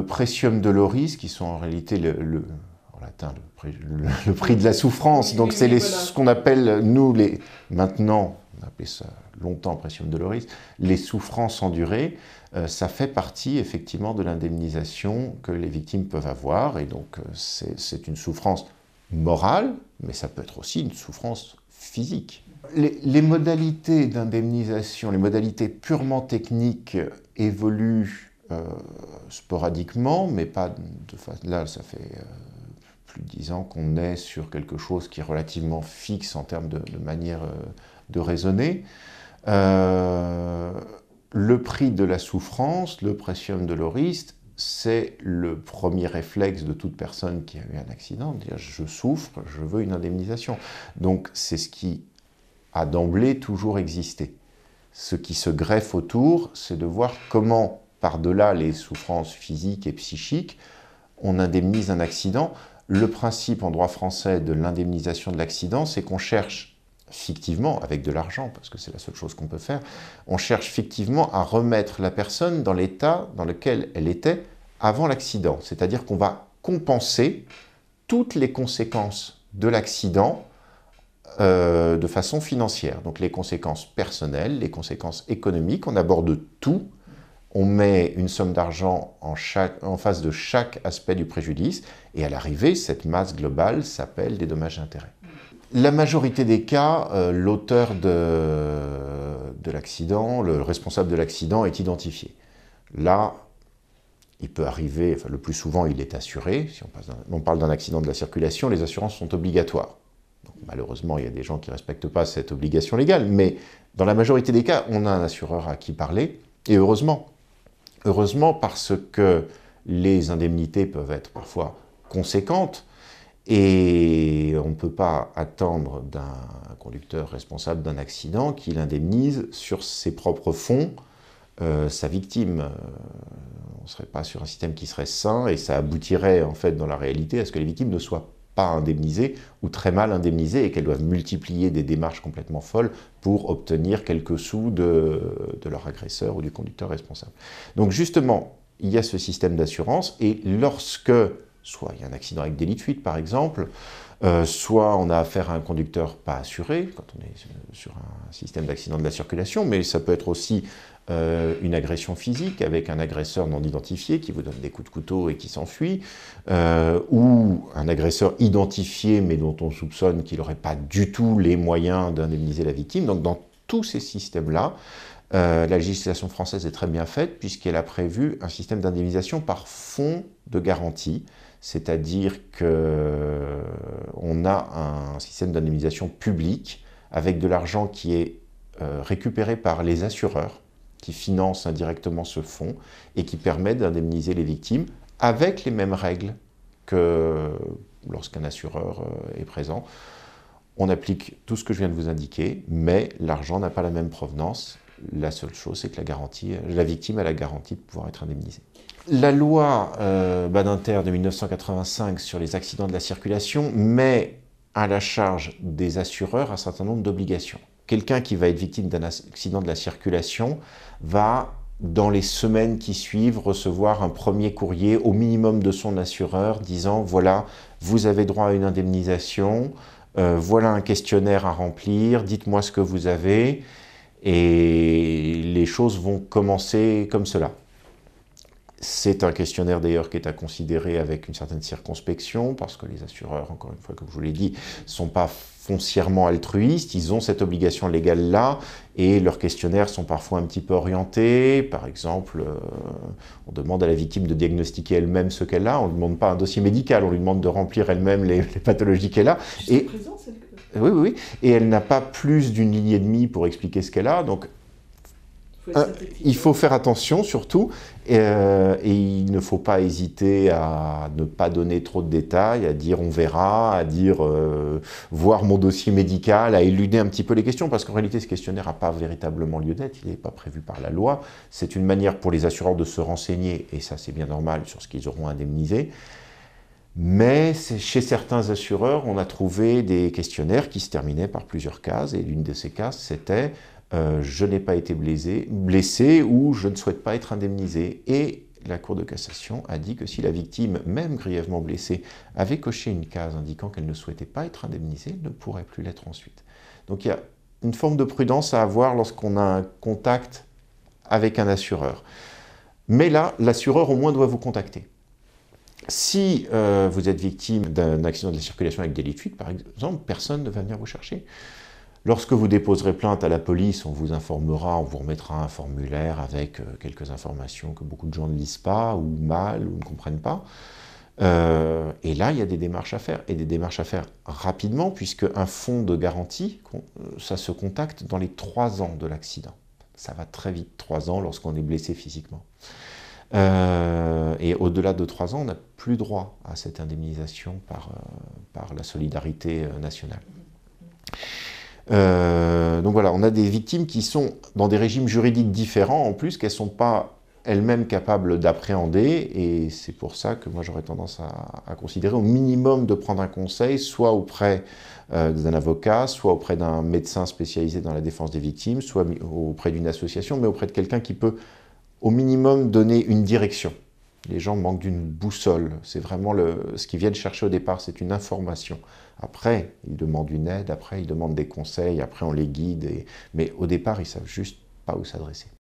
Pretium Doloris, qui sont en réalité en latin le prix de la souffrance. Donc c'est voilà. ce qu'on appelle, nous, maintenant, on appelait ça longtemps Pretium Doloris, les souffrances endurées. Ça fait partie effectivement de l'indemnisation que les victimes peuvent avoir. Et donc c'est une souffrance morale, mais ça peut être aussi une souffrance physique. Les modalités d'indemnisation, les modalités purement techniques évoluent sporadiquement, mais pas là, ça fait plus de 10 ans qu'on est sur quelque chose qui est relativement fixe en termes de manière de raisonner. Le prix de la souffrance, le Pretium Doloris, c'est le premier réflexe de toute personne qui a eu un accident, de dire je souffre, je veux une indemnisation. Donc c'est ce qui a d'emblée toujours existé. Ce qui se greffe autour, c'est de voir comment, par-delà les souffrances physiques et psychiques, on indemnise un accident. Le principe en droit français de l'indemnisation de l'accident, c'est qu'on cherche fictivement, avec de l'argent, parce que c'est la seule chose qu'on peut faire, on cherche fictivement à remettre la personne dans l'état dans lequel elle était avant l'accident. C'est-à-dire qu'on va compenser toutes les conséquences de l'accident de façon financière. Donc les conséquences personnelles, les conséquences économiques, on aborde tout. On met une somme d'argent en face de chaque aspect du préjudice, et à l'arrivée, cette masse globale s'appelle des dommages et intérêts. La majorité des cas, l'auteur de l'accident, le responsable de l'accident est identifié. Là, il peut arriver, enfin, le plus souvent il est assuré. Si on parle d'un accident de la circulation, les assurances sont obligatoires. Donc, malheureusement, il y a des gens qui ne respectent pas cette obligation légale, mais dans la majorité des cas, on a un assureur à qui parler, et heureusement. Heureusement, parce que les indemnités peuvent être parfois conséquentes, et on ne peut pas attendre d'un conducteur responsable d'un accident qu'il indemnise sur ses propres fonds sa victime. On ne serait pas sur un système qui serait sain, et ça aboutirait en fait dans la réalité à ce que les victimes ne soient pas indemnisées ou très mal indemnisées, et qu'elles doivent multiplier des démarches complètement folles pour obtenir quelques sous de leur agresseur ou du conducteur responsable. Donc justement, il y a ce système d'assurance, et lorsque soit il y a un accident avec délit de fuite, par exemple, soit on a affaire à un conducteur pas assuré, quand on est sur un système d'accident de la circulation, mais ça peut être aussi une agression physique avec un agresseur non identifié qui vous donne des coups de couteau et qui s'enfuit, ou un agresseur identifié mais dont on soupçonne qu'il n'aurait pas du tout les moyens d'indemniser la victime. Donc dans tous ces systèmes-là, la législation française est très bien faite, puisqu'elle a prévu un système d'indemnisation par fonds de garantie, c'est-à-dire qu'on a un système d'indemnisation public avec de l'argent qui est récupéré par les assureurs, qui financent indirectement ce fonds et qui permet d'indemniser les victimes avec les mêmes règles que lorsqu'un assureur est présent. On applique tout ce que je viens de vous indiquer, mais l'argent n'a pas la même provenance. La seule chose, c'est que la victime a la garantie de pouvoir être indemnisée. La loi Badinter de 1985 sur les accidents de la circulation met à la charge des assureurs un certain nombre d'obligations. Quelqu'un qui va être victime d'un accident de la circulation va, dans les semaines qui suivent, recevoir un premier courrier au minimum de son assureur disant « Voilà, vous avez droit à une indemnisation, voilà un questionnaire à remplir, dites-moi ce que vous avez ». Et les choses vont commencer comme cela. C'est un questionnaire d'ailleurs qui est à considérer avec une certaine circonspection, parce que les assureurs, encore une fois, comme je vous l'ai dit, ne sont pas foncièrement altruistes, ils ont cette obligation légale-là, et leurs questionnaires sont parfois un petit peu orientés. Par exemple, on demande à la victime de diagnostiquer elle-même ce qu'elle a, on ne lui demande pas un dossier médical, on lui demande de remplir elle-même les pathologies qu'elle a. Jusqu'à présent, c'est le cas. Oui, et elle n'a pas plus d'une ligne et demie pour expliquer ce qu'elle a, donc il faut faire attention surtout, et il ne faut pas hésiter à ne pas donner trop de détails, à dire on verra, à dire voir mon dossier médical, à éluder un petit peu les questions, parce qu'en réalité ce questionnaire n'a pas véritablement lieu d'être, il n'est pas prévu par la loi, c'est une manière pour les assureurs de se renseigner, et ça c'est bien normal, sur ce qu'ils auront indemnisé. Mais chez certains assureurs, on a trouvé des questionnaires qui se terminaient par plusieurs cases, et l'une de ces cases, c'était je n'ai pas été blessé ou je ne souhaite pas être indemnisé. Et la Cour de cassation a dit que si la victime, même grièvement blessée, avait coché une case indiquant qu'elle ne souhaitait pas être indemnisée, elle ne pourrait plus l'être ensuite. Donc il y a une forme de prudence à avoir lorsqu'on a un contact avec un assureur. Mais là, l'assureur au moins doit vous contacter. Si vous êtes victime d'un accident de la circulation avec délit de fuite, par exemple, personne ne va venir vous chercher. Lorsque vous déposerez plainte à la police, on vous informera, on vous remettra un formulaire avec quelques informations que beaucoup de gens ne lisent pas, ou mal, ou ne comprennent pas. Et là, il y a des démarches à faire, et des démarches à faire rapidement, puisque un fonds de garantie, ça se contacte dans les 3 ans de l'accident. Ça va très vite, 3 ans, lorsqu'on est blessé physiquement. Et au-delà de 3 ans, on n'a plus droit à cette indemnisation par la solidarité nationale. Donc voilà, on a des victimes qui sont dans des régimes juridiques différents, en plus, qu'elles ne sont pas elles-mêmes capables d'appréhender, et c'est pour ça que moi j'aurais tendance à considérer au minimum de prendre un conseil, soit auprès d'un avocat, soit auprès d'un médecin spécialisé dans la défense des victimes, soit auprès d'une association, mais auprès de quelqu'un qui peut au minimum donner une direction. Les gens manquent d'une boussole, c'est vraiment ce qu'ils viennent chercher au départ, c'est une information. Après, ils demandent une aide, après ils demandent des conseils, après on les guide, mais au départ ils ne savent juste pas où s'adresser.